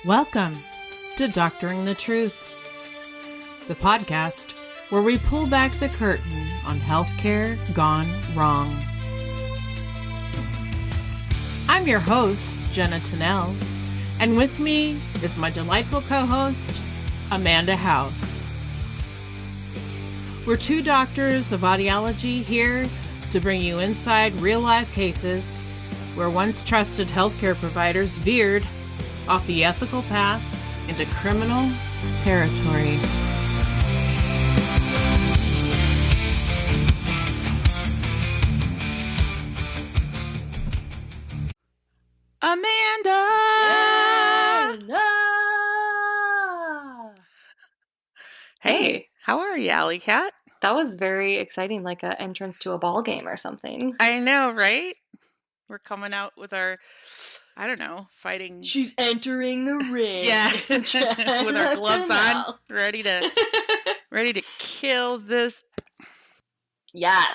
Welcome to Doctoring the Truth, the podcast where we pull back the curtain on healthcare gone wrong. I'm your host, Jenna Tennell, and with me is my delightful co-host, Amanda House. We're two doctors of audiology here to bring you inside real-life cases where once trusted healthcare providers veered off the ethical path into criminal territory. Amanda! Hey, how are you, Alley Cat? That was very exciting, like an entrance to a ball game or something. I know, right? We're coming out with our, I don't know, fighting. She's entering the ring. Yeah, with our gloves on, ready to kill this. Yes.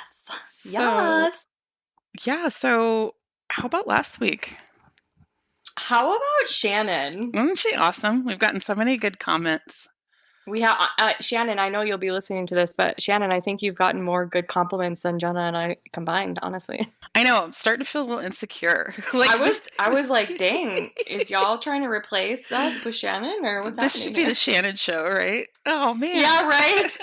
Yes. So how about last week? How about Shannon? Wasn't she awesome? We've gotten so many good comments. We have Shannon. I know you'll be listening to this, but Shannon, I think you've gotten more good compliments than Jenna and I combined. Honestly, I know. I'm starting to feel a little insecure. I was like, dang, is y'all trying to replace us with Shannon, or what's happening? This should be the Shannon show, right? Oh man. Yeah, right.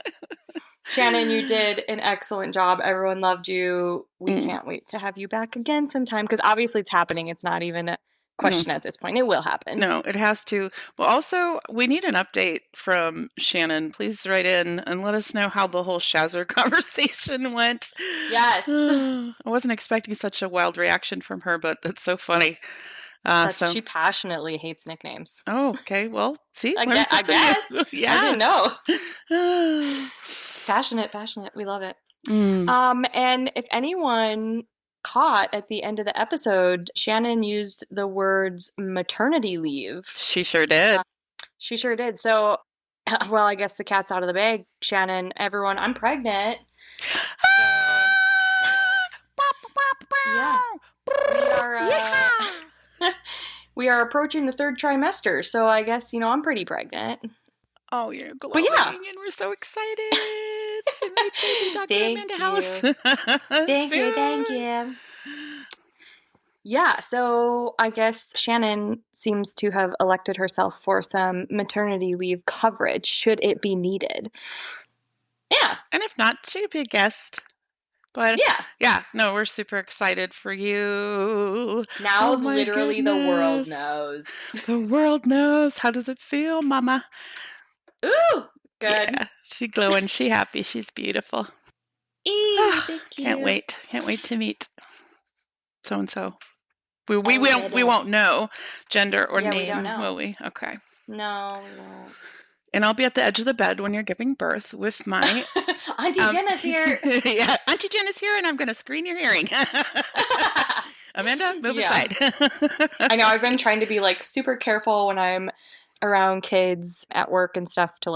Shannon, you did an excellent job. Everyone loved you. We can't wait to have you back again sometime, because obviously it's happening. It's not even a question at this point. It will happen. No, it has to. Well, also, we need an update from Shannon. Please write in and let us know how the whole Shazzer conversation went. Yes. I wasn't expecting such a wild reaction from her, but it's so funny. She passionately hates nicknames. Oh, okay. Well, see? I guess. Yeah. I didn't know. Passionate. We love it. And if anyone caught at the end of the episode, Shannon used the words maternity leave. She sure did. She sure did. So, well, I guess the cat's out of the bag. Shannon, everyone, I'm pregnant. We are approaching the third trimester, so I guess, I'm pretty pregnant. Oh, you're glowing, and we're so excited. To meet baby Dr. Amanda House. Thank you. Yeah, so I guess Shannon seems to have elected herself for some maternity leave coverage, should it be needed. Yeah. And if not, she could be a guest. But no, we're super excited for you. Now literally the world knows. The world knows. How does it feel, Mama? Ooh, good. Yeah, she's glowing. She's happy. She's beautiful. Thank you. Can't wait to meet so-and-so. We won't know gender or name, we don't know. will we? Okay. No, we won't. And I'll be at the edge of the bed when you're giving birth with my... Auntie Jenna's here. Yeah, Auntie Jenna's here, and I'm going to screen your hearing. Amanda, move aside. I know, I've been trying to be, super careful when I'm around kids at work and stuff to,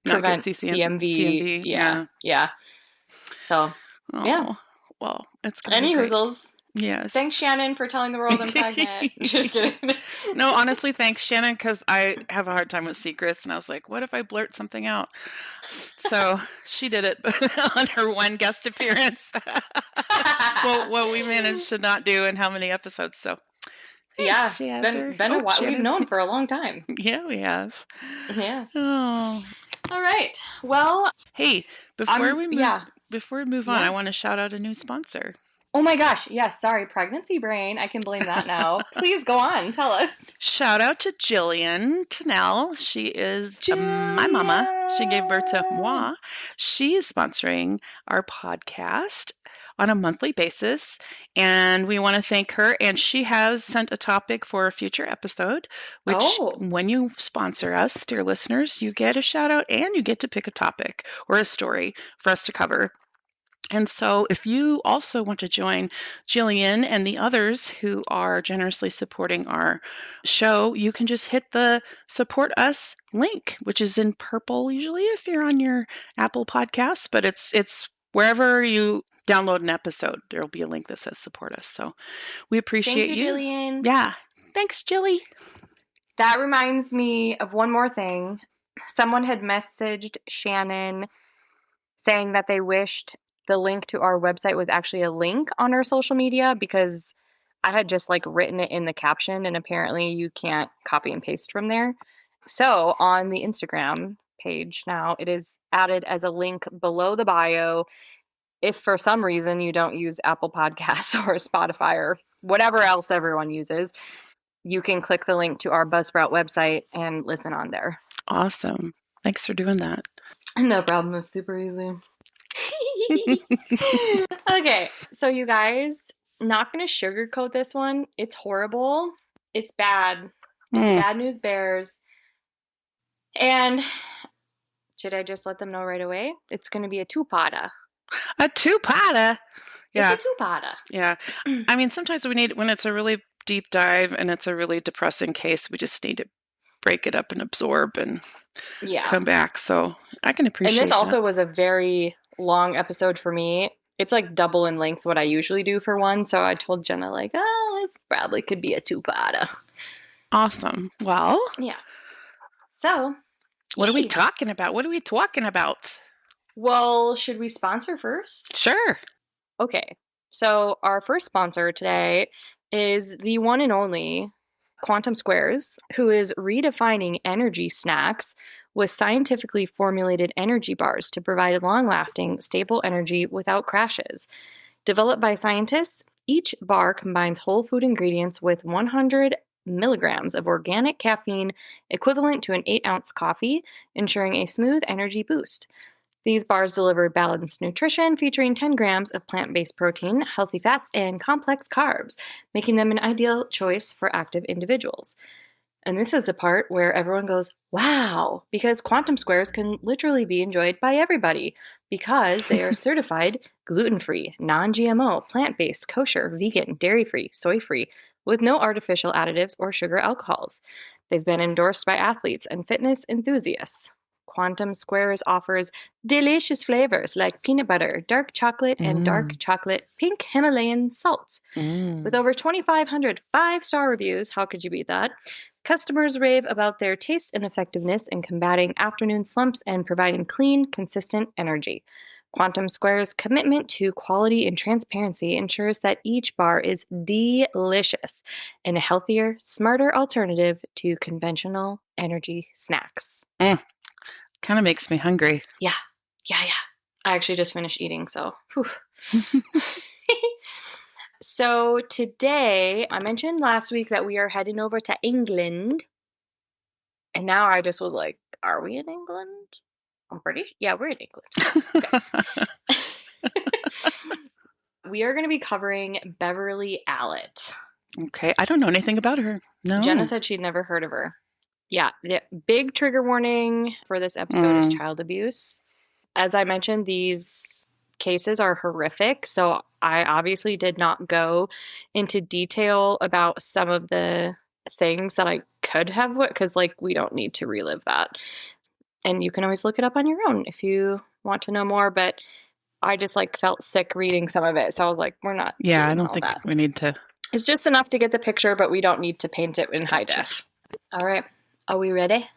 prevent CMV. Yeah. So, yeah. Well, it's going to be Any great. hoozles. Yes. Thanks, Shannon, for telling the world I'm pregnant. Just kidding. No, honestly, thanks, Shannon, because I have a hard time with secrets, and I was like, what if I blurt something out? So she did it on her one guest appearance. What we managed to not do in how many episodes, so. Thanks, been a while. We've known for a long time. Yeah, we have. Yeah. Oh. All right. Well. Hey, before we move on, I want to shout out a new sponsor. Oh my gosh. Yes. Sorry. Pregnancy brain. I can blame that now. Please go on. Tell us. Shout out to Jillian Tennell. She is my mama. She gave birth to moi. She is sponsoring our podcast on a monthly basis, and we want to thank her. And she has sent a topic for a future episode, which when you sponsor us, dear listeners, you get a shout out and you get to pick a topic or a story for us to cover. And so if you also want to join Jillian and the others who are generously supporting our show, you can just hit the support us link, which is in purple usually if you're on your Apple Podcasts, but it's wherever you download an episode, there'll be a link that says support us. So we appreciate you. Thank you, Jillian. Yeah. Thanks, Jilly. That reminds me of one more thing. Someone had messaged Shannon saying that they wished the link to our website was actually a link on our social media because I had just like written it in the caption and apparently you can't copy and paste from there. So on the Instagram page now, it is added as a link below the bio. If for some reason you don't use Apple Podcasts or Spotify or whatever else everyone uses, you can click the link to our Buzzsprout website and listen on there. Awesome. Thanks for doing that. No problem. It's super easy. Okay, so you guys, not going to sugarcoat this one. It's horrible. It's bad. It's bad news bears. And should I just let them know right away? It's going to be a two-parter. A two-parter? Yeah. It's a two-parter. Yeah. I mean, sometimes we need, when it's a really deep dive and it's a really depressing case, we just need to break it up and absorb and come back. So I can appreciate that. And this also was a very long episode for me. It's like double in length what I usually do for one. So I told Jenna like, oh, this probably could be a two-parter. Awesome. Well. Yeah. So. What are we talking about? What are we talking about? Well, should we sponsor first? Sure. Okay. So our first sponsor today is the one and only Quantum Squares, who is redefining energy snacks with scientifically formulated energy bars to provide long-lasting, stable energy without crashes. Developed by scientists, each bar combines whole food ingredients with 100 milligrams of organic caffeine equivalent to an 8-ounce coffee, ensuring a smooth energy boost. These bars deliver balanced nutrition featuring 10 grams of plant-based protein, healthy fats, and complex carbs, making them an ideal choice for active individuals. And this is the part where everyone goes, wow, because Quantum Squares can literally be enjoyed by everybody because they are certified gluten-free, non-GMO, plant-based, kosher, vegan, dairy-free, soy-free, with no artificial additives or sugar alcohols. They've been endorsed by athletes and fitness enthusiasts. Quantum Squares offers delicious flavors like peanut butter, dark chocolate, and dark chocolate pink Himalayan salt. With over 2,500 5-star reviews, how could you beat that? Customers rave about their taste and effectiveness in combating afternoon slumps and providing clean, consistent energy. Quantum Square's commitment to quality and transparency ensures that each bar is delicious and a healthier, smarter alternative to conventional energy snacks. Kind of makes me hungry. Yeah. I actually just finished eating, so. So today, I mentioned last week that we are heading over to England. And now I just was like, are we in England? I'm pretty sure. Yeah, we're in England. Okay. We are going to be covering Beverley Allitt. Okay. I don't know anything about her. No. Jenna said she'd never heard of her. Yeah, the big trigger warning for this episode is child abuse. As I mentioned, these cases are horrific, so I obviously did not go into detail about some of the things that I could have, because like we don't need to relive that. And you can always look it up on your own if you want to know more, but I just like felt sick reading some of it, so I was like, we're not. Yeah, I don't think we need to. It's just enough to get the picture, but we don't need to paint it in high def. All right. Are we ready?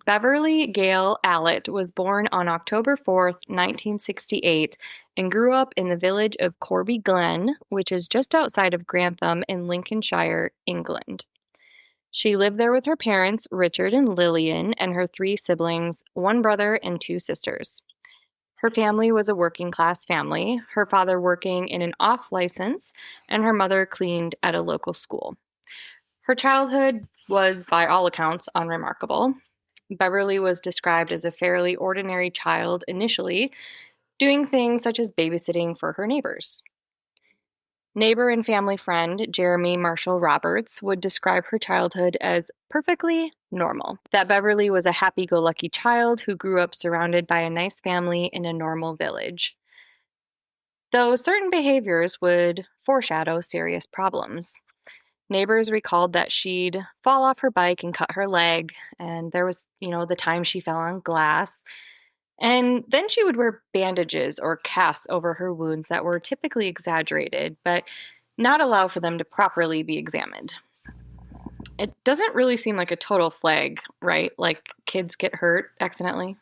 Beverley Gale Allitt was born on October 4th, 1968, and grew up in the village of Corby Glen, which is just outside of Grantham in Lincolnshire, England. She lived there with her parents, Richard and Lillian, and her 3 siblings, 1 brother and 2 sisters. Her family was a working-class family, her father working in an off-license, and her mother cleaned at a local school. Her childhood was, by all accounts, unremarkable. Beverley was described as a fairly ordinary child initially, doing things such as babysitting for her neighbors. Neighbor and family friend Jeremy Marshall Roberts would describe her childhood as perfectly normal, that Beverley was a happy-go-lucky child who grew up surrounded by a nice family in a normal village. Though certain behaviors would foreshadow serious problems. Neighbors recalled that she'd fall off her bike and cut her leg, and there was, the time she fell on glass. And then she would wear bandages or casts over her wounds that were typically exaggerated, but not allow for them to properly be examined. It doesn't really seem like a total flag, right? Like kids get hurt accidentally.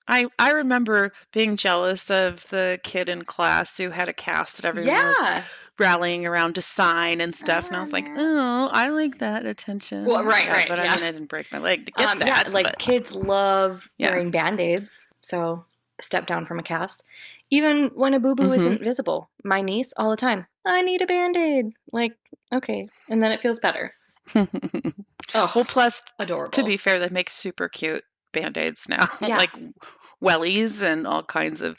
I remember being jealous of the kid in class who had a cast that everyone was rallying around to sign and stuff. And I was like, oh, I like that attention. Well, right. But I mean, I didn't break my leg to get that. Yeah, like kids love wearing Band-Aids. So step down from a cast. Even when a boo-boo isn't visible. My niece, all the time, I need a Band-Aid. Like, okay. And then it feels better. Oh, well, plus, adorable. To be fair, they make super cute Band-Aids now. Yeah. Like wellies and all kinds of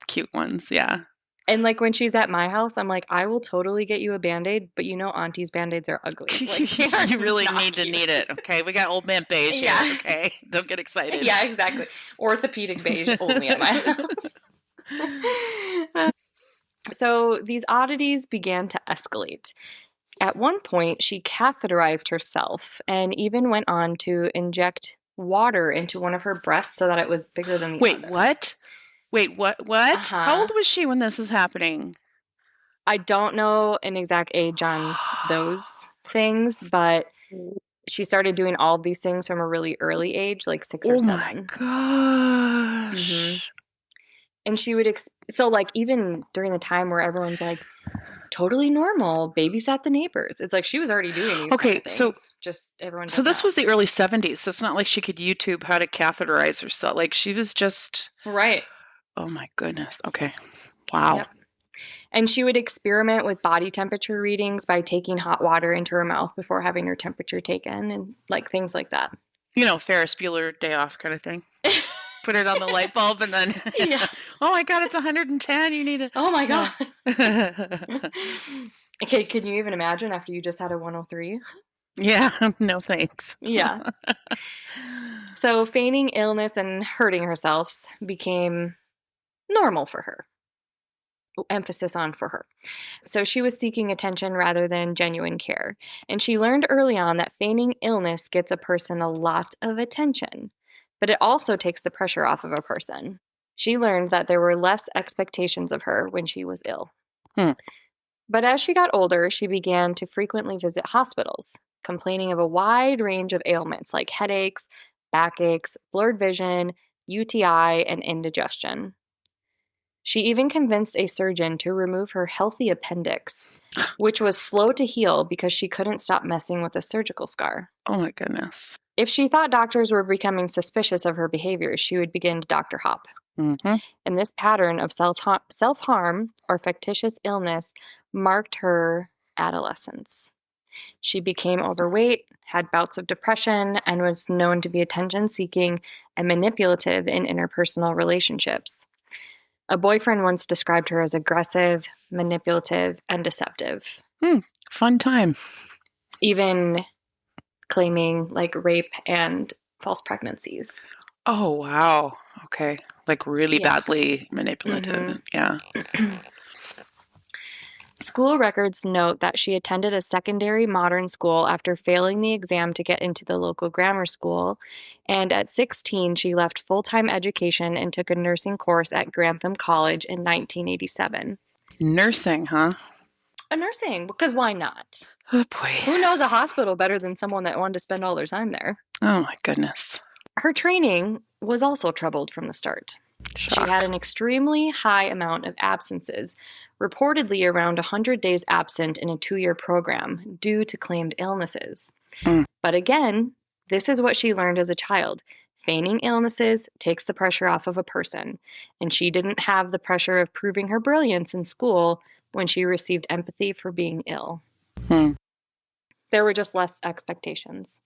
cute ones. Yeah. And like when she's at my house, I'm like, I will totally get you a Band-Aid, but Auntie's Band-Aids are ugly. Like, you really need to need it. Okay. We got old man beige here. Okay. Don't get excited. Yeah, exactly. Orthopedic beige only at my house. So these oddities began to escalate. At one point, she catheterized herself and even went on to inject water into one of her breasts so that it was bigger than the other. Wait, what? How old was she when this is happening? I don't know an exact age on those things, but she started doing all of these things from a really early age, like 6 or 7. Oh my gosh. And she would, so like even during the time where everyone's like totally normal, babysat the neighbors. It's like she was already doing these kind of things. So just everyone. So this was the early 70s. So it's not like she could YouTube how to catheterize herself. Like she was just. Right. Oh my goodness. Okay. Wow. Yep. And she would experiment with body temperature readings by taking hot water into her mouth before having her temperature taken and like things like that. Ferris Bueller day off kind of thing. Put it on the light bulb and then, oh my God, it's 110. You need it. Oh my God. Okay, can you even imagine after you just had a 103? Yeah, no thanks. Yeah. So feigning illness and hurting herself became normal for her. Emphasis on for her. So she was seeking attention rather than genuine care. And she learned early on that feigning illness gets a person a lot of attention. But it also takes the pressure off of a person. She learned that there were less expectations of her when she was ill. But as she got older, she began to frequently visit hospitals, complaining of a wide range of ailments like headaches, backaches, blurred vision, UTI, and indigestion. She even convinced a surgeon to remove her healthy appendix, which was slow to heal because she couldn't stop messing with a surgical scar. Oh my goodness. If she thought doctors were becoming suspicious of her behavior, she would begin to doctor hop. And this pattern of self-harm or factitious illness marked her adolescence. She became overweight, had bouts of depression, and was known to be attention-seeking and manipulative in interpersonal relationships. A boyfriend once described her as aggressive, manipulative, and deceptive. Fun time. Even claiming like rape and false pregnancies. Oh, wow. Okay. Like really badly manipulative. Yeah. School records note that she attended a secondary modern school after failing the exam to get into the local grammar school. And at 16, she left full-time education and took a nursing course at Grantham College in 1987. Nursing, huh? A nursing, because why not? Oh, boy. Who knows a hospital better than someone that wanted to spend all their time there? Oh, my goodness. Her training was also troubled from the start. Shock. She had an extremely high amount of absences, reportedly around 100 days absent in a 2-year program due to claimed illnesses. But again, this is what she learned as a child. Feigning illnesses takes the pressure off of a person, and she didn't have the pressure of proving her brilliance in school when she received empathy for being ill. There were just less expectations.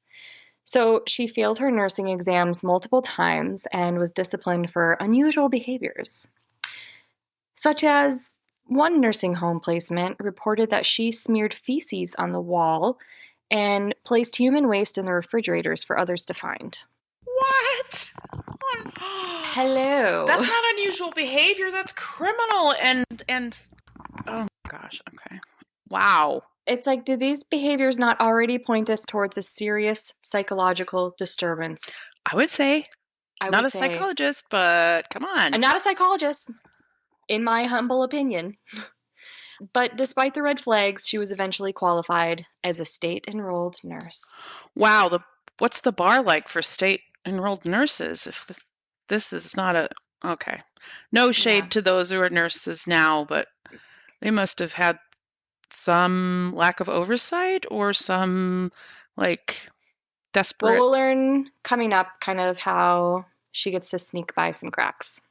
So she failed her nursing exams multiple times and was disciplined for unusual behaviors, such as one nursing home placement reported that she smeared feces on the wall and placed human waste in the refrigerators for others to find. What? Hello. That's not unusual behavior. That's criminal. And oh gosh. Okay. Wow. It's like, do these behaviors not already point us towards a serious psychological disturbance? I would say. Not a psychologist, but come on. I'm not a psychologist, in my humble opinion. But despite the red flags, she was eventually qualified as a state-enrolled nurse. Wow, what's the bar like for state-enrolled nurses? If this is not a... Okay. No shade to those who are nurses now, but they must have had some lack of oversight or some, like, desperate... Well, we'll learn coming up kind of how she gets to sneak by some cracks.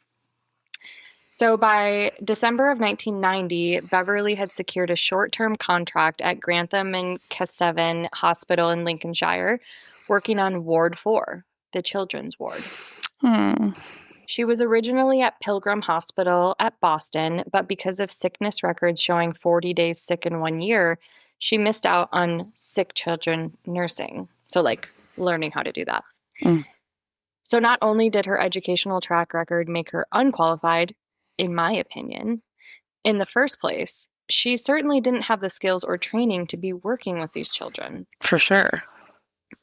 So by December of 1990, Beverley had secured a short-term contract at Grantham and Casteven Hospital in Lincolnshire, working on Ward 4, the children's ward. She was originally at Pilgrim Hospital at Boston, but because of sickness records showing 40 days sick in 1 year, she missed out on sick children nursing. So, like, learning how to do that. So not only did her educational track record make her unqualified, in my opinion, in the first place, she certainly didn't have the skills or training to be working with these children. For sure.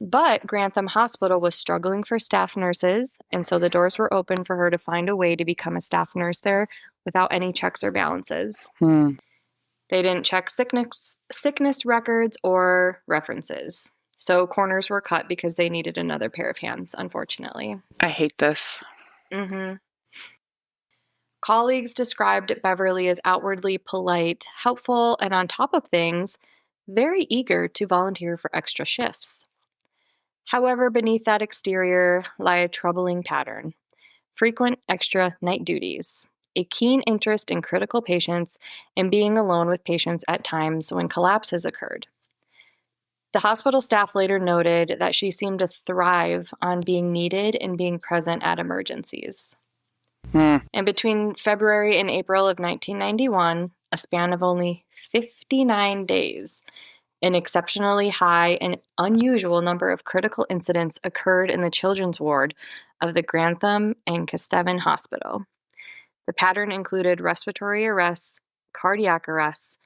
But Grantham Hospital was struggling for staff nurses, and so the doors were open for her to find a way to become a staff nurse there without any checks or balances. They didn't check sickness records or references. So corners were cut because they needed another pair of hands, unfortunately. I hate this. Colleagues described Beverley as outwardly polite, helpful, and on top of things, very eager to volunteer for extra shifts. However, beneath that exterior lie a troubling pattern: frequent extra night duties, a keen interest in critical patients, and being alone with patients at times when collapses occurred. The hospital staff later noted that she seemed to thrive on being needed and being present at emergencies. And between February and April of 1991, a span of only 59 days, an exceptionally high and unusual number of critical incidents occurred in the children's ward of the Grantham and Casteven Hospital. The pattern included respiratory arrests, cardiac arrests,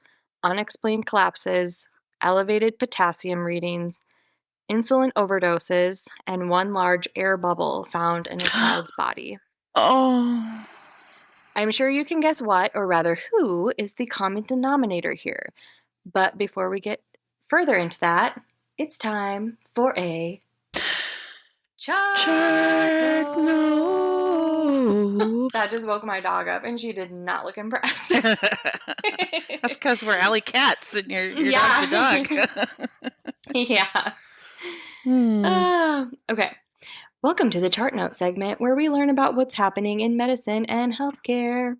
unexplained collapses, elevated potassium readings, insulin overdoses, and one large air bubble found in a child's body. I'm sure you can guess what, or rather who, is the common denominator here. But before we get further into that, it's time for a chart note. That just woke my dog up, and she did not look impressed. That's because we're alley cats, and your dog's a dog. Yeah. Okay. Welcome to the Chart Note segment, where we learn about what's happening in medicine and healthcare.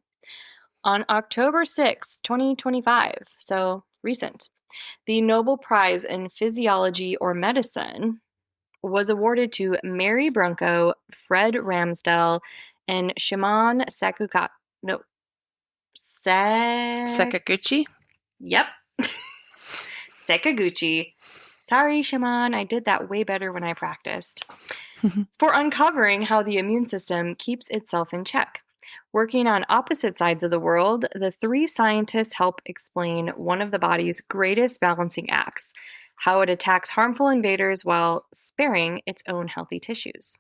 On October 6, 2025, so recent, the Nobel Prize in Physiology or Medicine was awarded to Mary Brunko, Fred Ramsdell, and Shimon Sakaguchi? Yep. Sakaguchi. Sorry, Shimon, I did that way better when I practiced. For uncovering how the immune system keeps itself in check. Working on opposite sides of the world, the three scientists help explain one of the body's greatest balancing acts, how it attacks harmful invaders while sparing its own healthy tissues.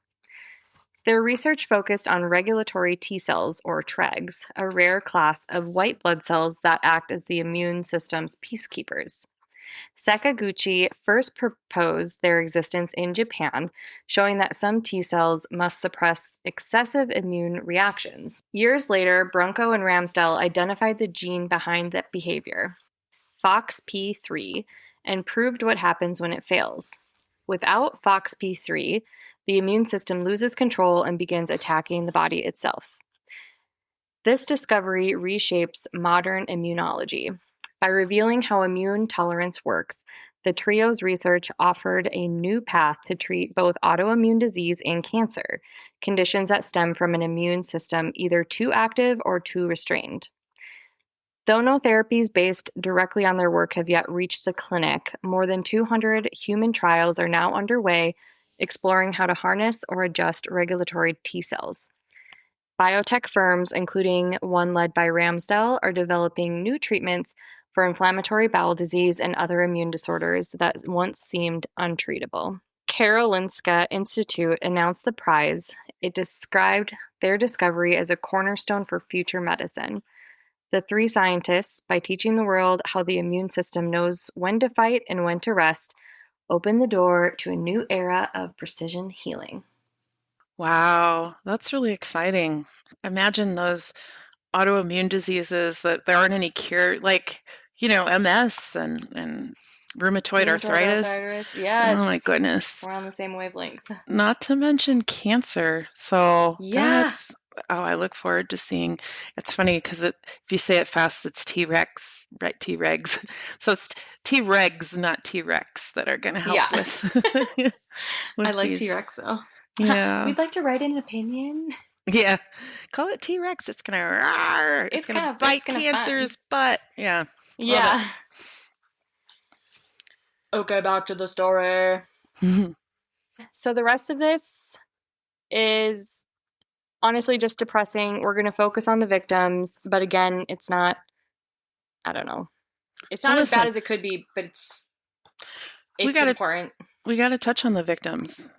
Their research focused on regulatory T cells, or TREGs, a rare class of white blood cells that act as the immune system's peacekeepers. Sakaguchi first proposed their existence in Japan, showing that some T cells must suppress excessive immune reactions. Years later, Brunko and Ramsdell identified the gene behind that behavior, FOXP3, and proved what happens when it fails. Without FOXP3, the immune system loses control and begins attacking the body itself. This discovery reshapes modern immunology. By revealing how immune tolerance works, the trio's research offered a new path to treat both autoimmune disease and cancer, conditions that stem from an immune system either too active or too restrained. Though no therapies based directly on their work have yet reached the clinic, more than 200 human trials are now underway exploring how to harness or adjust regulatory T cells. Biotech firms, including one led by Ramsdell, are developing new treatments for inflammatory bowel disease and other immune disorders that once seemed untreatable. Karolinska Institute announced the prize. It described their discovery as a cornerstone for future medicine. The three scientists, by teaching the world how the immune system knows when to fight and when to rest, opened the door to a new era of precision healing. Wow, that's really exciting. Imagine those autoimmune diseases that there aren't any cure, like, MS and rheumatoid arthritis. Yes. Oh my goodness. We're on the same wavelength. Not to mention cancer. So Yeah. I look forward to seeing. It's funny because if you say it fast, it's T-Rex, right? T-Regs. So it's T-Regs, not T-Rex, that are going to help with I like these. T-Rex though. Yeah. We'd like to write in an opinion. Yeah. Call it T-Rex. It's going to it's going to bite cancer's butt. Yeah. Yeah. Okay, back to the story. So the rest of this is honestly just depressing. We're going to focus on the victims, but again, it's not, I don't know. It's not as bad as it could be, but it's important. We got to touch on the victims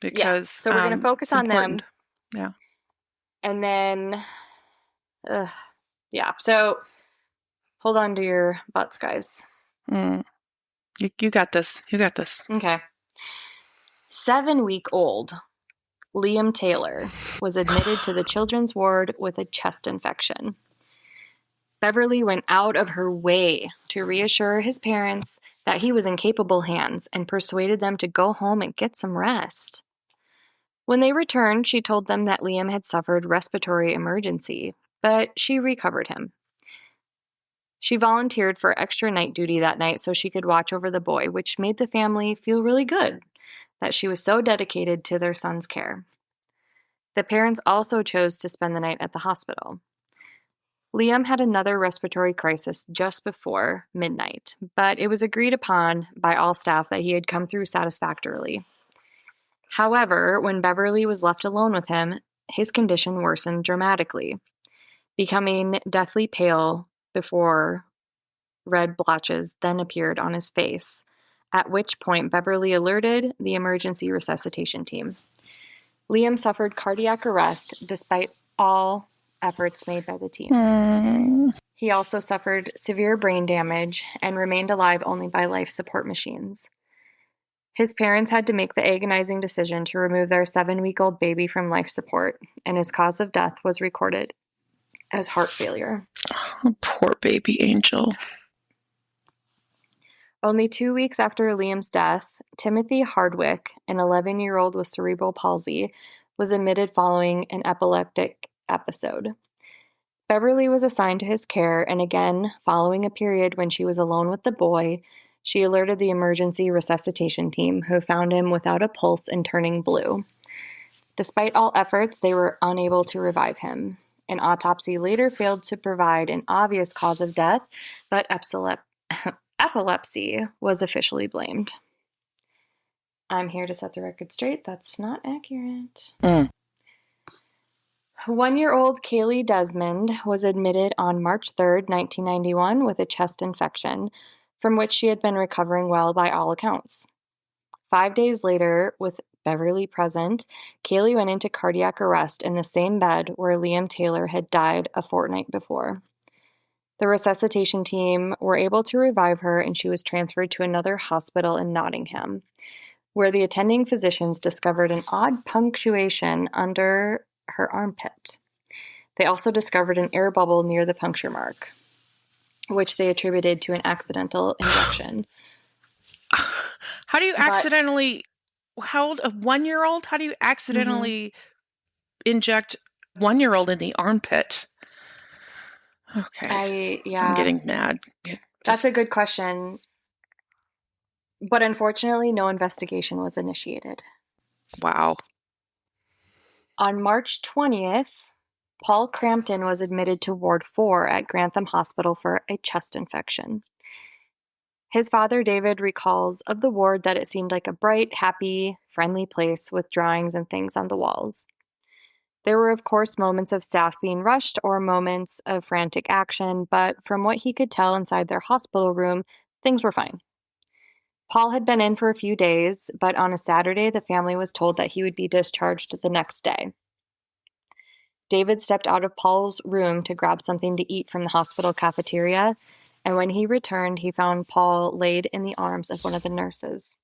because so we're going to focus on them. Yeah. And then, so hold on to your butts, guys. You got this. You got this. Okay. 7-week-old Liam Taylor was admitted to the children's ward with a chest infection. Beverley went out of her way to reassure his parents that he was in capable hands and persuaded them to go home and get some rest. When they returned, she told them that Liam had suffered respiratory emergency, but she recovered him. She volunteered for extra night duty that night so she could watch over the boy, which made the family feel really good that she was so dedicated to their son's care. The parents also chose to spend the night at the hospital. Liam had another respiratory crisis just before midnight, but it was agreed upon by all staff that he had come through satisfactorily. However, when Beverley was left alone with him, his condition worsened dramatically, becoming deathly pale before red blotches then appeared on his face, at which point Beverley alerted the emergency resuscitation team. Liam suffered cardiac arrest despite all efforts made by the team. He also suffered severe brain damage and remained alive only by life support machines. His parents had to make the agonizing decision to remove their 7-week-old baby from life support, and his cause of death was recorded as heart failure. Oh, poor baby angel. Only 2 weeks after Liam's death, Timothy Hardwick, an 11-year-old with cerebral palsy, was admitted following an epileptic episode. Beverley was assigned to his care, and again, following a period when she was alone with the boy, she alerted the emergency resuscitation team, who found him without a pulse and turning blue. Despite all efforts, they were unable to revive him. An autopsy later failed to provide an obvious cause of death, but epilepsy was officially blamed. I'm here to set the record straight. That's not accurate. 1-year-old Kaylee Desmond was admitted on March 3rd, 1991 with a chest infection, from which she had been recovering well by all accounts. 5 days later, with Beverley present, Kaylee went into cardiac arrest in the same bed where Liam Taylor had died a fortnight before. The resuscitation team were able to revive her, and she was transferred to another hospital in Nottingham, where the attending physicians discovered an odd punctuation under her armpit. They also discovered an air bubble near the puncture mark, which they attributed to an accidental injection. How do you accidentally... How old? A 1-year-old? How do you accidentally inject 1-year-old in the armpit? Okay. I'm getting mad. That's a good question. But unfortunately, no investigation was initiated. Wow. On March 20th, Paul Crampton was admitted to Ward 4 at Grantham Hospital for a chest infection. His father, David, recalls of the ward that it seemed like a bright, happy, friendly place with drawings and things on the walls. There were, of course, moments of staff being rushed or moments of frantic action, but from what he could tell inside their hospital room, things were fine. Paul had been in for a few days, but on a Saturday, the family was told that he would be discharged the next day. David stepped out of Paul's room to grab something to eat from the hospital cafeteria, and when he returned, he found Paul laid in the arms of one of the nurses.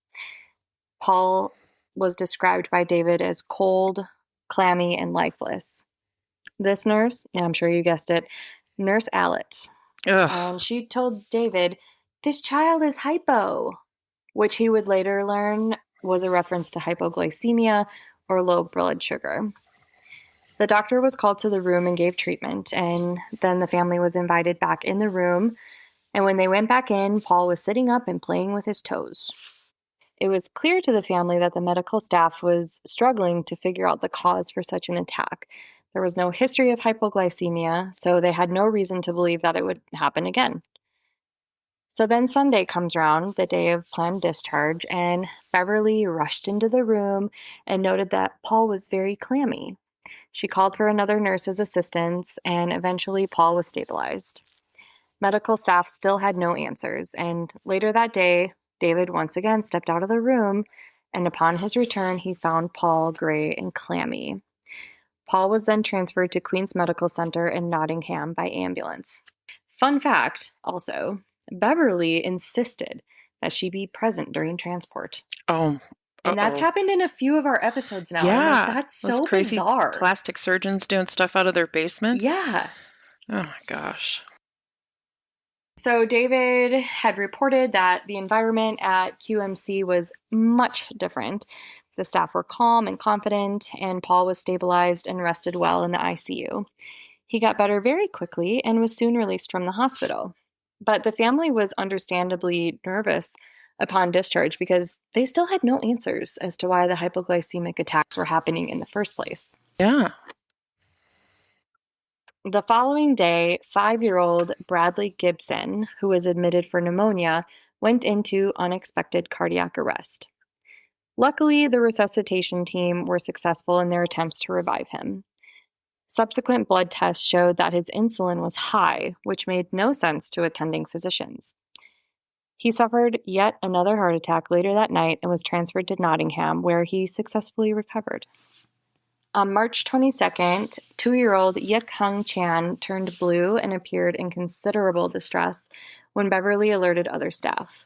Paul was described by David as cold, clammy, and lifeless. This nurse, yeah, I'm sure you guessed it, Nurse Allitt. And she told David, "This child is hypo," which he would later learn was a reference to hypoglycemia or low blood sugar. The doctor was called to the room and gave treatment, and then the family was invited back in the room, and when they went back in, Paul was sitting up and playing with his toes. It was clear to the family that the medical staff was struggling to figure out the cause for such an attack. There was no history of hypoglycemia, so they had no reason to believe that it would happen again. So then Sunday comes around, the day of planned discharge, and Beverley rushed into the room and noted that Paul was very clammy. She called for another nurse's assistance, and eventually Paul was stabilized. Medical staff still had no answers, and later that day, David once again stepped out of the room, and upon his return, he found Paul gray and clammy. Paul was then transferred to Queen's Medical Center in Nottingham by ambulance. Fun fact, also, Beverley insisted that she be present during transport. And that's happened in a few of our episodes now. Yeah. Like, that's so crazy bizarre. Plastic surgeons doing stuff out of their basements. Yeah. Oh my gosh. So David had reported that the environment at QMC was much different. The staff were calm and confident, and Paul was stabilized and rested well in the ICU. He got better very quickly and was soon released from the hospital. But the family was understandably nervous upon discharge because they still had no answers as to why the hypoglycemic attacks were happening in the first place. Yeah. The following day, 5-year-old Bradley Gibson, who was admitted for pneumonia, went into unexpected cardiac arrest. Luckily, the resuscitation team were successful in their attempts to revive him. Subsequent blood tests showed that his insulin was high, which made no sense to attending physicians. He suffered yet another heart attack later that night and was transferred to Nottingham, where he successfully recovered. On March 22nd, 2-year-old Yik Hung Chan turned blue and appeared in considerable distress when Beverley alerted other staff.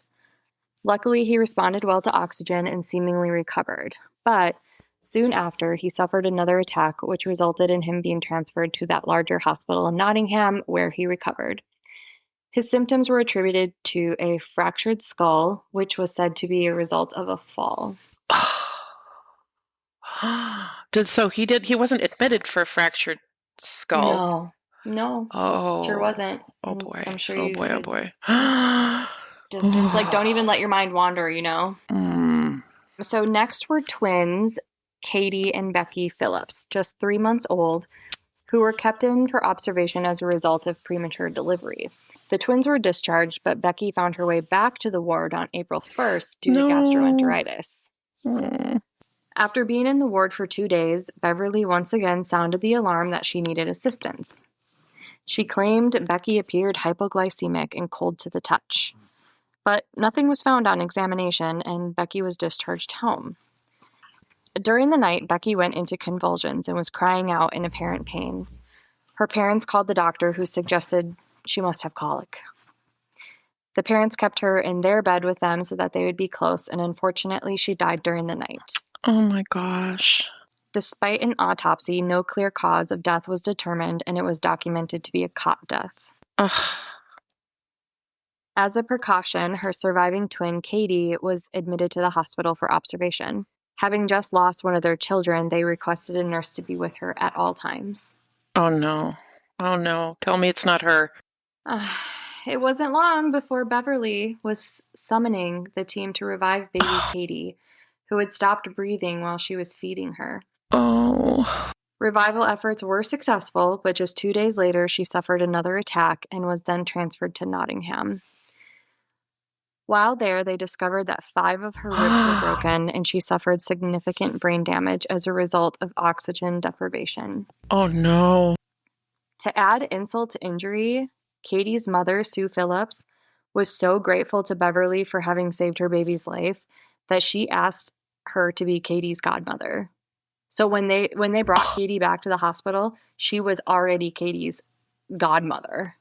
Luckily, he responded well to oxygen and seemingly recovered, but soon after, he suffered another attack, which resulted in him being transferred to that larger hospital in Nottingham, where he recovered. His symptoms were attributed to a fractured skull, which was said to be a result of a fall. He wasn't admitted for a fractured skull? No. Oh. Sure wasn't. Oh boy. I'm sure oh you boy, could. oh boy. Just like, don't even let your mind wander, you know? So next were twins, Katie and Becky Phillips, just 3 months old, who were kept in for observation as a result of premature delivery. The twins were discharged, but Becky found her way back to the ward on April 1st due to gastroenteritis. After being in the ward for 2 days, Beverley once again sounded the alarm that she needed assistance. She claimed Becky appeared hypoglycemic and cold to the touch. But nothing was found on examination, and Becky was discharged home. During the night, Becky went into convulsions and was crying out in apparent pain. Her parents called the doctor, who suggested she must have colic. The parents kept her in their bed with them so that they would be close, and unfortunately, she died during the night. Oh my gosh. Despite an autopsy, no clear cause of death was determined, and it was documented to be a cot death. Ugh. As a precaution, her surviving twin, Katie, was admitted to the hospital for observation. Having just lost one of their children, they requested a nurse to be with her at all times. Oh no. Oh no. Tell me it's not her. It wasn't long before Beverley was summoning the team to revive baby Katie, who had stopped breathing while she was feeding her. Oh. Revival efforts were successful, but just 2 days later, she suffered another attack and was then transferred to Nottingham. While there, they discovered that 5 of her ribs were broken, and she suffered significant brain damage as a result of oxygen deprivation. Oh, no. To add insult to injury, Katie's mother, Sue Phillips, was so grateful to Beverley for having saved her baby's life that she asked her to be Katie's godmother. So when they brought Katie back to the hospital, she was already Katie's godmother.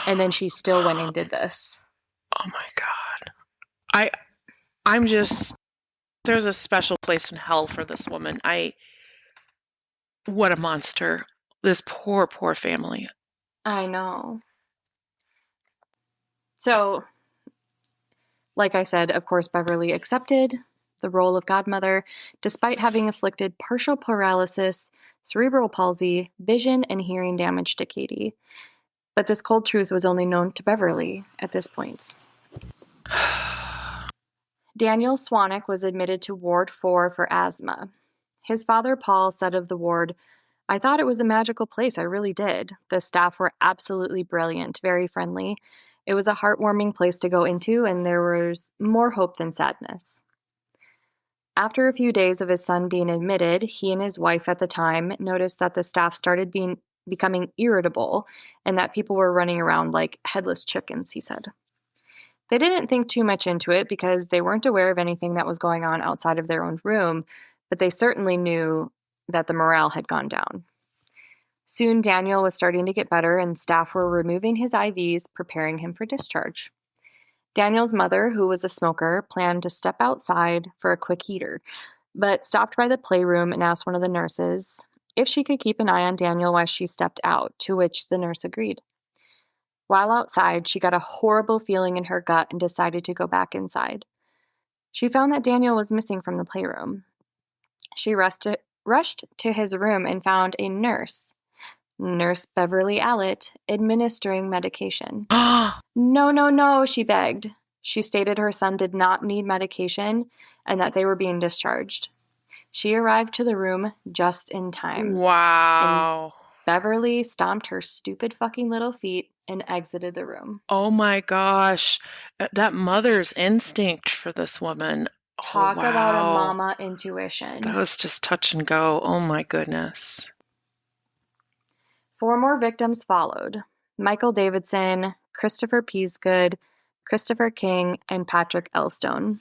And then she still went and did this. Oh my God. I'm just, there's a special place in hell for this woman. What a monster. This poor, poor family. I know. So, like I said, of course, Beverley accepted the role of godmother, despite having inflicted partial paralysis, cerebral palsy, vision, and hearing damage to Katie. But this cold truth was only known to Beverley at this point. Daniel Swanwick was admitted to Ward 4 for asthma. His father, Paul, said of the ward, "I thought it was a magical place, I really did. The staff were absolutely brilliant, very friendly. It was a heartwarming place to go into, and there was more hope than sadness." After a few days of his son being admitted, he and his wife at the time noticed that the staff started becoming irritable and that people were running around like headless chickens, he said. They didn't think too much into it because they weren't aware of anything that was going on outside of their own room, but they certainly knew that the morale had gone down. Soon Daniel was starting to get better and staff were removing his IVs, preparing him for discharge. Daniel's mother, who was a smoker, planned to step outside for a quick heater, but stopped by the playroom and asked one of the nurses if she could keep an eye on Daniel while she stepped out, to which the nurse agreed. While outside, she got a horrible feeling in her gut and decided to go back inside. She found that Daniel was missing from the playroom. She rushed to his room and found a nurse, Nurse Beverley Allitt, administering medication. No, she begged. She stated her son did not need medication and that they were being discharged. She arrived to the room just in time. Wow. And Beverley stomped her stupid fucking little feet and exited the room. Oh my gosh. That mother's instinct for this woman. Talk about a mama intuition. That was just touch and go. Oh my goodness. 4 more victims followed: Michael Davidson, Christopher Peasgood, Christopher King, and Patrick Elstone.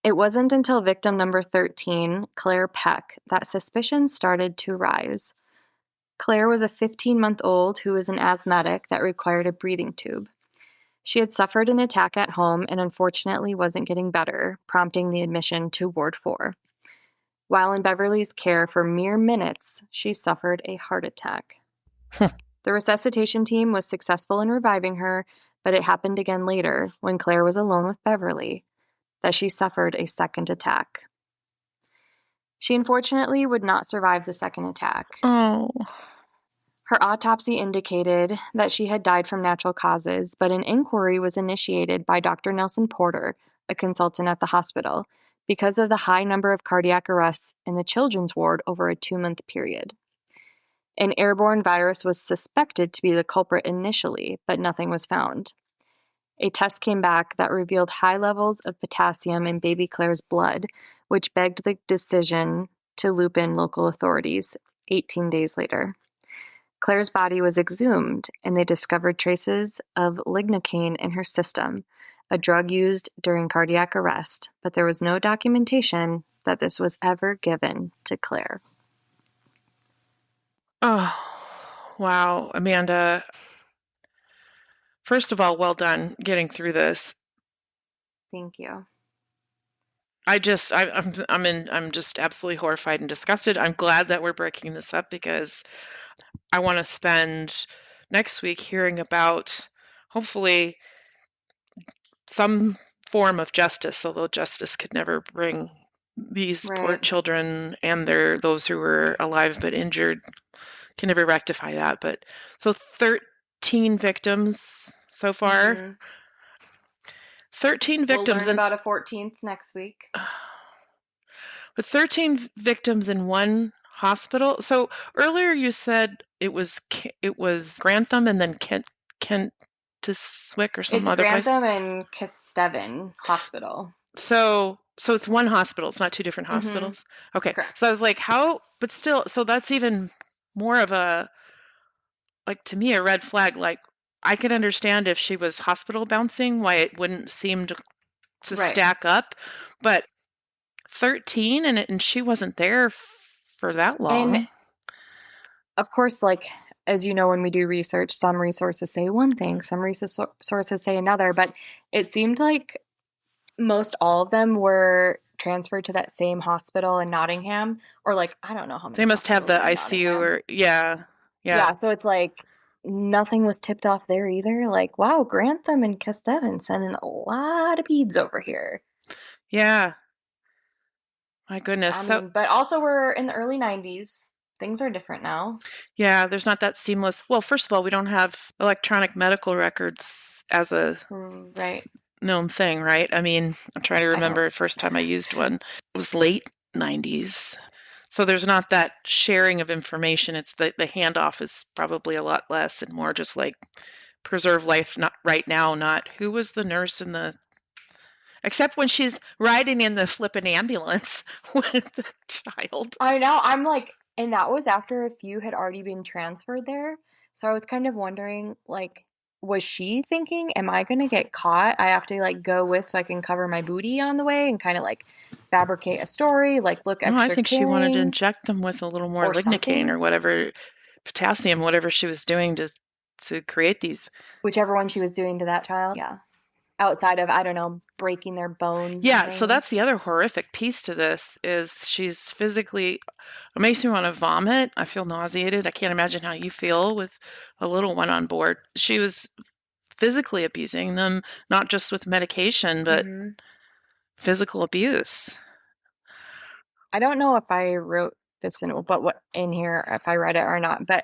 It wasn't until victim number 13, Claire Peck, that suspicions started to rise. Claire was a 15-month-old who was an asthmatic that required a breathing tube. She had suffered an attack at home and unfortunately wasn't getting better, prompting the admission to Ward 4. While in Beverley's care for mere minutes, she suffered a heart attack. The resuscitation team was successful in reviving her, but it happened again later, when Claire was alone with Beverley, that she suffered a second attack. She unfortunately would not survive the second attack. Oh. Her autopsy indicated that she had died from natural causes, but an inquiry was initiated by Dr. Nelson Porter, a consultant at the hospital, because of the high number of cardiac arrests in the children's ward over a 2-month period. An airborne virus was suspected to be the culprit initially, but nothing was found. A test came back that revealed high levels of potassium in baby Claire's blood, which begged the decision to loop in local authorities 18 days later. Claire's body was exhumed, and they discovered traces of lignocaine in her system, a drug used during cardiac arrest, but there was no documentation that this was ever given to Claire. Oh, wow. Amanda, first of all, well done getting through this. Thank you. I'm just absolutely horrified and disgusted. I'm glad that we're breaking this up because I want to spend next week hearing about, hopefully, some form of justice, although justice could never bring these poor children and those who were alive but injured, can never rectify that. But so 13 victims so far. Mm-hmm. 13 victims. We'll learn about a 14th next week. With 13 victims in one hospital. So earlier you said it was Grantham and then Kent to Swick or some other place. It's Grantham and Casteven Hospital. So it's one hospital. It's not 2 different hospitals. Mm-hmm. Okay. Correct. So I was like, how? But still, so that's even more of a, like, to me, a red flag. Like, I could understand if she was hospital bouncing, why it wouldn't seem to stack up. But 13 and she wasn't there for that long. And of course, like, as you know, when we do research, some resources say one thing, some resources say another, but it seemed like most all of them were transferred to that same hospital in Nottingham, or like, I don't know how many. They must have the hospitals are in ICU Nottingham. or, yeah. Yeah, so it's like nothing was tipped off there either. Like, wow, Grantham and Casteven sending a lot of peds over here. Yeah. My goodness. I mean, but also we're in the early 90s. Things are different now. Yeah, there's not that seamless. Well, first of all, we don't have electronic medical records as a Right. known thing, right? I mean, I'm trying to remember the first time I used one. It was late 90s. So there's not that sharing of information. It's the handoff is probably a lot less and more just like preserve life not right now, not who was the nurse in the, except when she's riding in the flippin' ambulance with the child. I know. I'm like, and that was after a few had already been transferred there. So I was kind of wondering, like, was she thinking, am I going to get caught? I have to like go with so I can cover my booty on the way and kind of like fabricate a story, like look extra I think she wanted to caring inject them with a little more or lignocaine something. or whatever, potassium, whatever she was doing to create these. Whichever one she was doing to that child. Yeah. Outside of, I don't know, breaking their bones. and Yeah, so that's things. the other horrific piece to this is she's physically, it makes me want to vomit. I feel nauseated. I can't imagine how you feel with a little one on board. She was physically abusing them, not just with medication, but physical abuse. I don't know if I wrote this in, but what in here, if I read it or not, but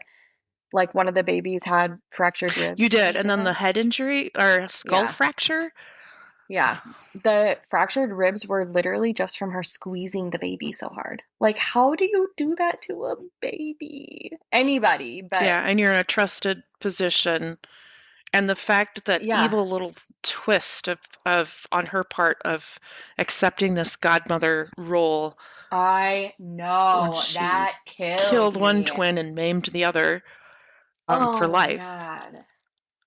like one of the babies had fractured ribs. You did, and then the head injury or skull fracture. Yeah. The fractured ribs were literally just from her squeezing the baby so hard. Like, how do you do that to a baby? Anybody, but yeah, and you're in a trusted position. And the fact that evil little twist of on her part of accepting this godmother role. I know that killed one twin and maimed the other for life. God.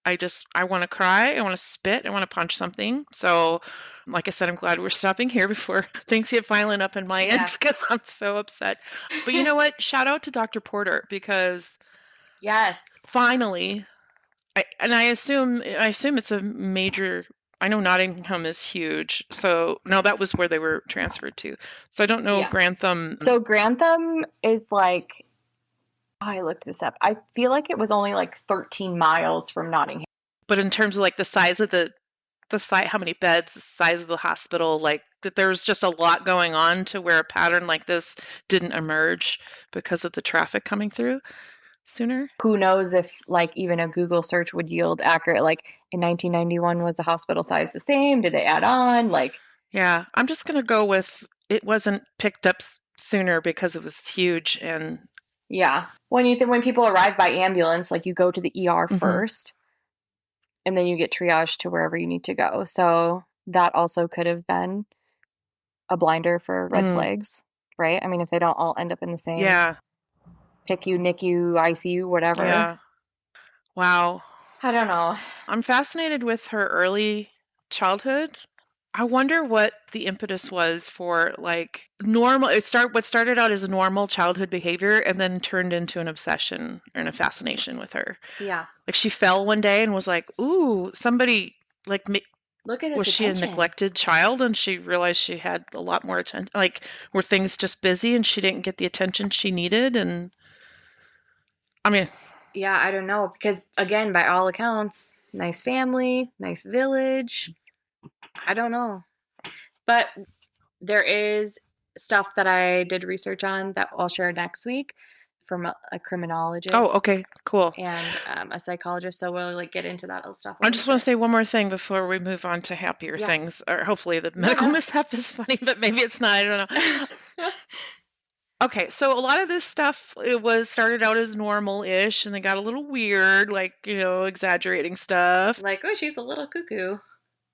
I want to cry. I want to spit. I want to punch something. So, like I said, I'm glad we're stopping here before things get violent up in my end because I'm so upset. But you know what? Shout out to Dr. Porter because finally, I assume it's a major. I know Nottingham is huge. So no, that was where they were transferred to. So I don't know Grantham. So Grantham is like, I looked this up. I feel like it was only like 13 miles from Nottingham. But in terms of like the size of the site, how many beds, the size of the hospital, like that there was just a lot going on to where a pattern like this didn't emerge because of the traffic coming through sooner. Who knows if like even a Google search would yield accurate, like in 1991, was the hospital size the same? Did they add on? Like, yeah, I'm just going to go with it wasn't picked up sooner because it was huge. And yeah, when people arrive by ambulance, like you go to the ER first and then you get triaged to wherever you need to go. So that also could have been a blinder for red flags, right? I mean, if they don't all end up in the same PICU, NICU, ICU, whatever. Yeah. Wow. I don't know. I'm fascinated with her early childhood. I wonder what the impetus was for like normal. What started out as a normal childhood behavior and then turned into an obsession and a fascination with her. Yeah. Like she fell one day and was like, "Ooh, somebody like look at this." Was she a neglected child and she realized she had a lot more attention? Like were things just busy and she didn't get the attention she needed? And I mean, yeah, I don't know because again, by all accounts, nice family, nice village. I don't know. But there is stuff that I did research on that I'll share next week from a criminologist. Oh, okay, cool. And a psychologist. So we'll like get into that stuff. I just want to say one more thing before we move on to happier things. Or hopefully the medical mishap is funny, but maybe it's not. I don't know. Okay, so a lot of this stuff started out as normal-ish, and they got a little weird, like exaggerating stuff. Like, oh, she's a little cuckoo.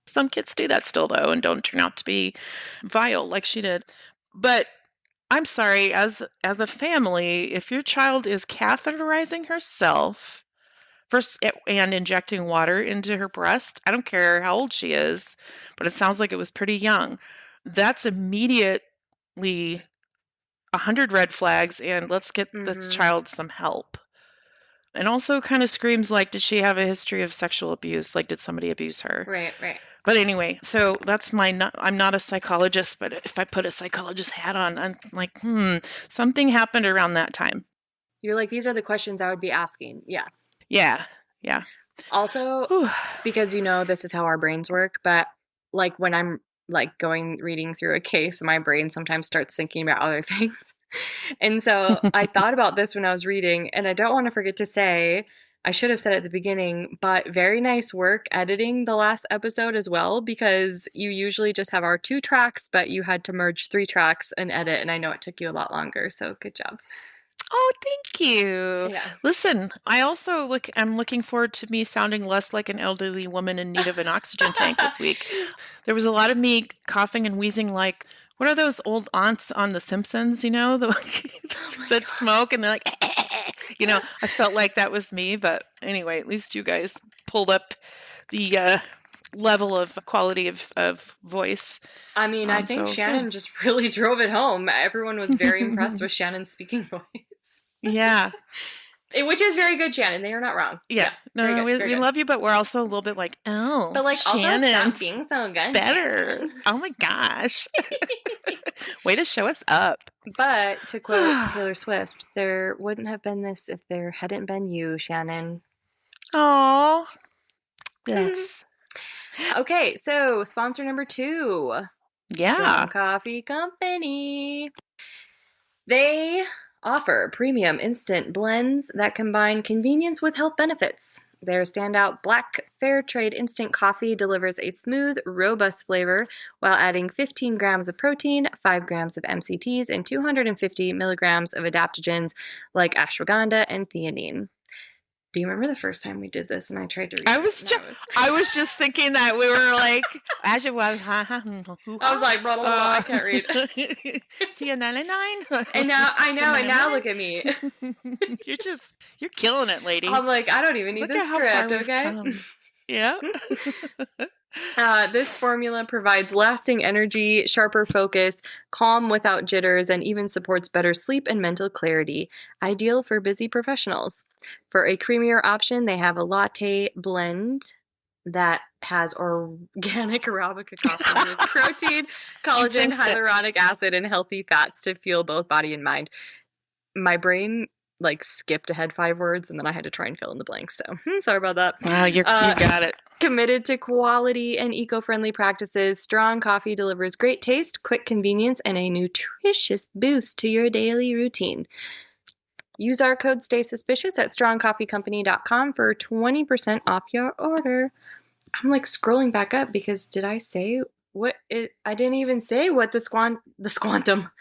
Some kids do that still, though, and don't turn out to be vile like she did. But I'm sorry, as a family, if your child is catheterizing herself first and injecting water into her breast, I don't care how old she is, but it sounds like it was pretty young. That's immediately 100 red flags and let's get this child some help. And also kind of screams like, did she have a history of sexual abuse? Like, did somebody abuse her? Right. But anyway, so that's I'm not a psychologist, but if I put a psychologist hat on, I'm like, something happened around that time. You're like, these are the questions I would be asking. Yeah. Yeah. Also, because this is how our brains work, but like when I'm like reading through a case, my brain sometimes starts thinking about other things. And so I thought about this when I was reading, and I don't want to forget to say, I should have said it at the beginning, but very nice work editing the last episode as well, because you usually just have our 2 tracks, but you had to merge 3 tracks and edit, and I know it took you a lot longer, so good job. Oh, thank you. Yeah. Listen, I also I'm looking forward to me sounding less like an elderly woman in need of an oxygen tank this week. There was a lot of me coughing and wheezing like, what are those old aunts on The Simpsons, that smoke and they're like, I felt like that was me. But anyway, at least you guys pulled up the level of quality of voice. I mean, I think Shannon just really drove it home. Everyone was very impressed with Shannon's speaking voice. Yeah. Which is very good, Shannon. They are not wrong. Yeah. No, we love you, but we're also a little bit like, but like, Shannon's being so good, better. Shannon. Oh my gosh. Way to show us up. But to quote Taylor Swift, there wouldn't have been this if there hadn't been you, Shannon. Oh, yes. Okay, so sponsor number 2. Yeah. Strong Coffee Company. They offer premium instant blends that combine convenience with health benefits. Their standout black fair trade instant coffee delivers a smooth, robust flavor while adding 15 grams of protein, 5 grams of MCTs, and 250 milligrams of adaptogens like ashwagandha and theanine. Do you remember the first time we did this and I tried to read I was just thinking that we were like, I was like, blah, blah, blah, I can't read. And now I know, and now look at me. You're killing it, lady. I'm like, I don't even need this script, okay? Yeah. This formula provides lasting energy, sharper focus, calm without jitters, and even supports better sleep and mental clarity. Ideal for busy professionals. For a creamier option, they have a latte blend that has organic Arabica coffee with protein, collagen, hyaluronic acid, and healthy fats to fuel both body and mind. My brain skipped ahead 5 words, and then I had to try and fill in the blanks. So sorry about that. Wow, you got it. Committed to quality and eco-friendly practices, Strong Coffee delivers great taste, quick convenience, and a nutritious boost to your daily routine. Use our code STAYSUSPICIOUS at strongcoffeecompany.com for 20% off your order. I'm scrolling back up because did I say what it? I didn't even say what the Quantum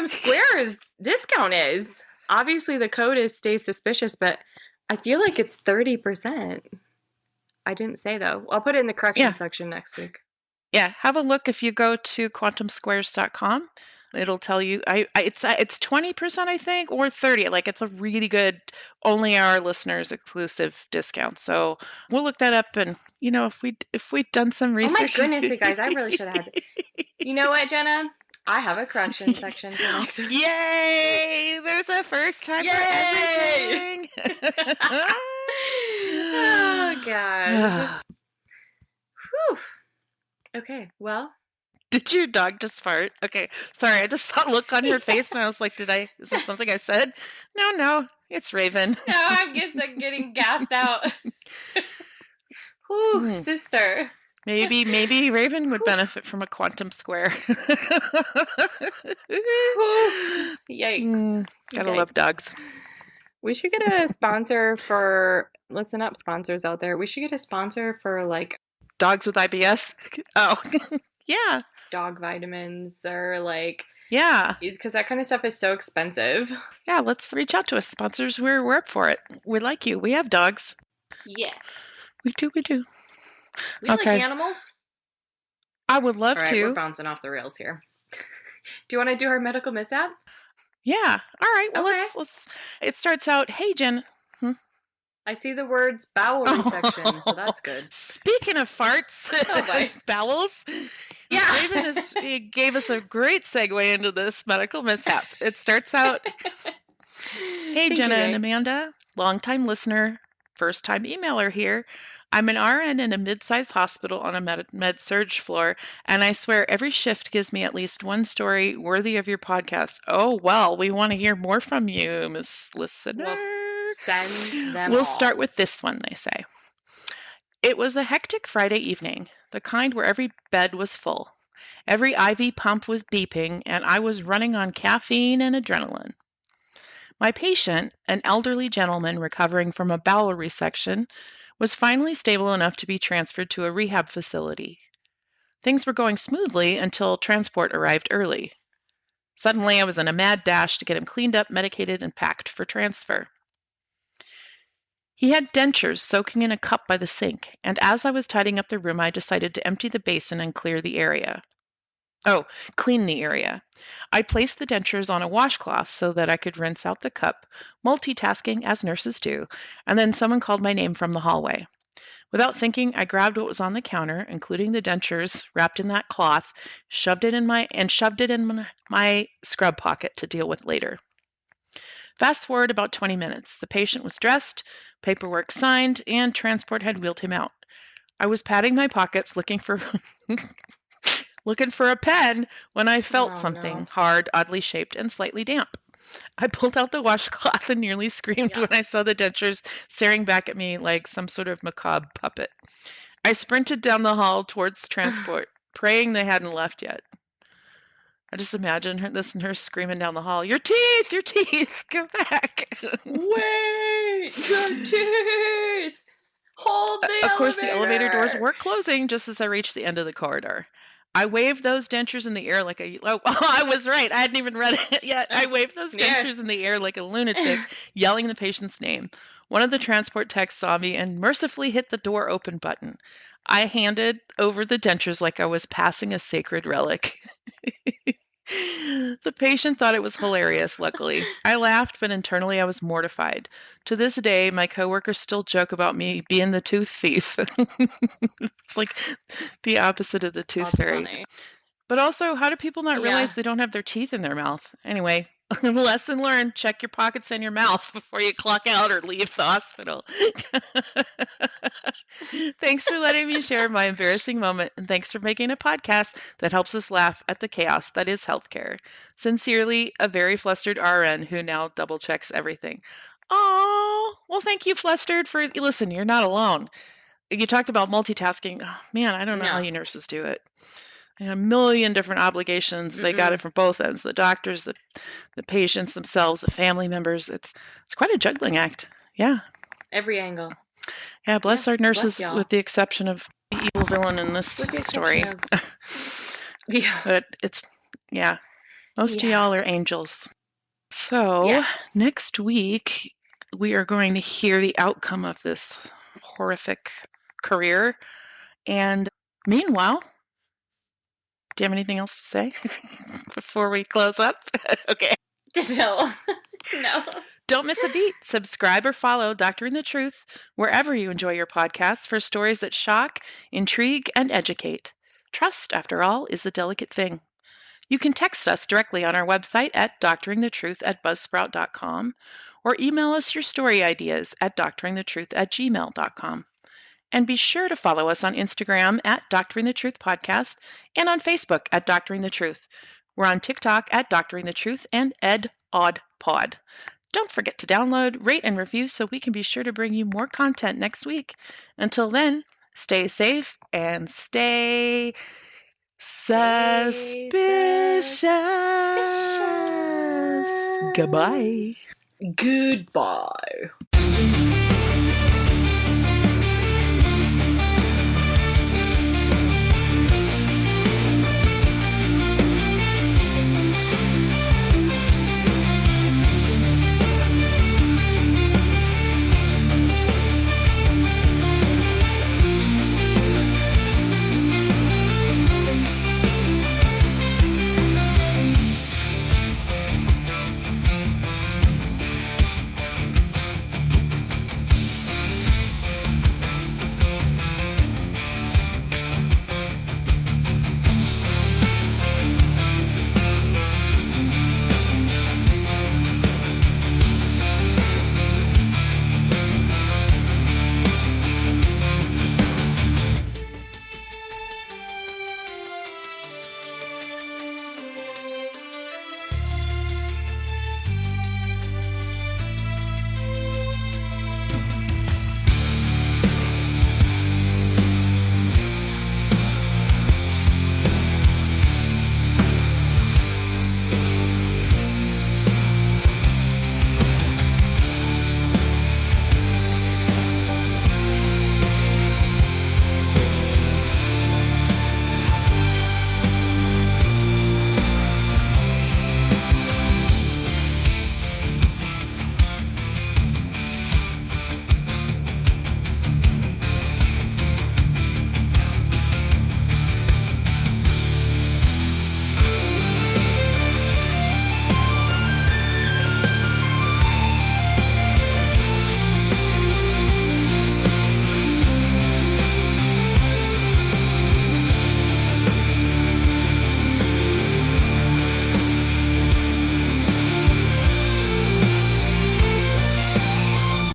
Squares discount is. Obviously, the code is STAYSUSPICIOUS, but I feel like it's 30%. I didn't say, though. I'll put it in the correction section next week. Yeah, have a look if you go to quantumsquares.com. It'll tell you. It's 20%, I think, or 30%. It's a really good, only our listeners exclusive discount. So we'll look that up, and if we'd done some research. Oh my goodness, you guys! I really should have had. You know what, Jenna? I have a correction section for next week. Yay! There's a first time for everything. Oh, God. Whew. Okay, well. Did your dog just fart? Okay, sorry, I just saw a look on her face and I was like, is this something I said? No, it's Raven. No, I'm just getting gassed out. Whew, sister. Maybe Raven would benefit from a quantum square. Yikes. Gotta love dogs. We should get a sponsor for, listen up, sponsors out there. We should get a sponsor for dogs with IBS. Oh, yeah. Dog vitamins or yeah. Because that kind of stuff is so expensive. Yeah, let's reach out to us, sponsors. We're up for it. We like you. We have dogs. Yeah. We do. We like animals? I would love All right, to. We're bouncing off the rails here. Do you want to do our medical mishap? Yeah. All right. Well, let's. It starts out, hey, Jen. I see the words bowel resection, so that's good. Speaking of farts, bowels, He gave us a great segue into this medical mishap. It starts out, hey, Jenna and Amanda, longtime listener, first-time emailer here. I'm an RN in a mid-sized hospital on a med-surg floor, and I swear every shift gives me at least one story worthy of your podcast. Oh, well, we want to hear more from you, Miss Listener. We'll send them We'll start with this one, they say. It was a hectic Friday evening, the kind where every bed was full. Every IV pump was beeping, and I was running on caffeine and adrenaline. My patient, an elderly gentleman recovering from a bowel resection, was finally stable enough to be transferred to a rehab facility. Things were going smoothly until transport arrived early. Suddenly, I was in a mad dash to get him cleaned up, medicated, and packed for transfer. He had dentures soaking in a cup by the sink, and as I was tidying up the room, I decided to empty the basin and clean the area. I placed the dentures on a washcloth so that I could rinse out the cup, multitasking as nurses do, and then someone called my name from the hallway. Without thinking, I grabbed what was on the counter, including the dentures wrapped in that cloth, shoved it in my scrub pocket to deal with later. Fast forward about 20 minutes. The patient was dressed, paperwork signed, and transport had wheeled him out. I was patting my pockets looking for a pen when I felt something hard, oddly shaped, and slightly damp. I pulled out the washcloth and nearly screamed when I saw the dentures staring back at me like some sort of macabre puppet. I sprinted down the hall towards transport, praying they hadn't left yet. I just imagine this nurse screaming down the hall, your teeth, come back. Wait, your teeth! Hold the elevator! Of course, the elevator doors were closing just as I reached the end of the corridor. I waved those dentures in the air like I was right. I hadn't even read it yet. I waved those dentures in the air like a lunatic, yelling the patient's name. One of the transport techs saw me and mercifully hit the door open button. I handed over the dentures like I was passing a sacred relic. The patient thought it was hilarious, luckily. I laughed, but internally I was mortified. To this day, my coworkers still joke about me being the tooth thief. It's like the opposite of the tooth fairy. Funny. But also, how do people not realize they don't have their teeth in their mouth? Anyway, lesson learned, check your pockets and your mouth before you clock out or leave the hospital. Thanks for letting me share my embarrassing moment, and thanks for making a podcast that helps us laugh at the chaos that is healthcare. Sincerely, a very flustered RN who now double-checks everything. Oh, well, thank you, Flustered, for... Listen, you're not alone. You talked about multitasking. Oh, man, I don't know how you nurses do it. A million different obligations. They got it from both ends. The doctors, the patients themselves, the family members. It's quite a juggling act. Yeah. Every angle. Yeah, bless our nurses, with the exception of the evil villain in this story. But it's, most of y'all are angels. So next week, we are going to hear the outcome of this horrific career. And meanwhile, do you have anything else to say before we close up? Okay. No. Don't miss a beat. Subscribe or follow Doctoring the Truth wherever you enjoy your podcasts for stories that shock, intrigue, and educate. Trust, after all, is a delicate thing. You can text us directly on our website at doctoringthetruth@buzzsprout.com or email us your story ideas at doctoringthetruth@gmail.com. And be sure to follow us on Instagram at Doctoring the Truth Podcast and on Facebook at Doctoring the Truth. We're on TikTok at Doctoring the Truth and EdOddPod. Don't forget to download, rate, and review so we can be sure to bring you more content next week. Until then, stay safe and stay suspicious. Goodbye. Goodbye.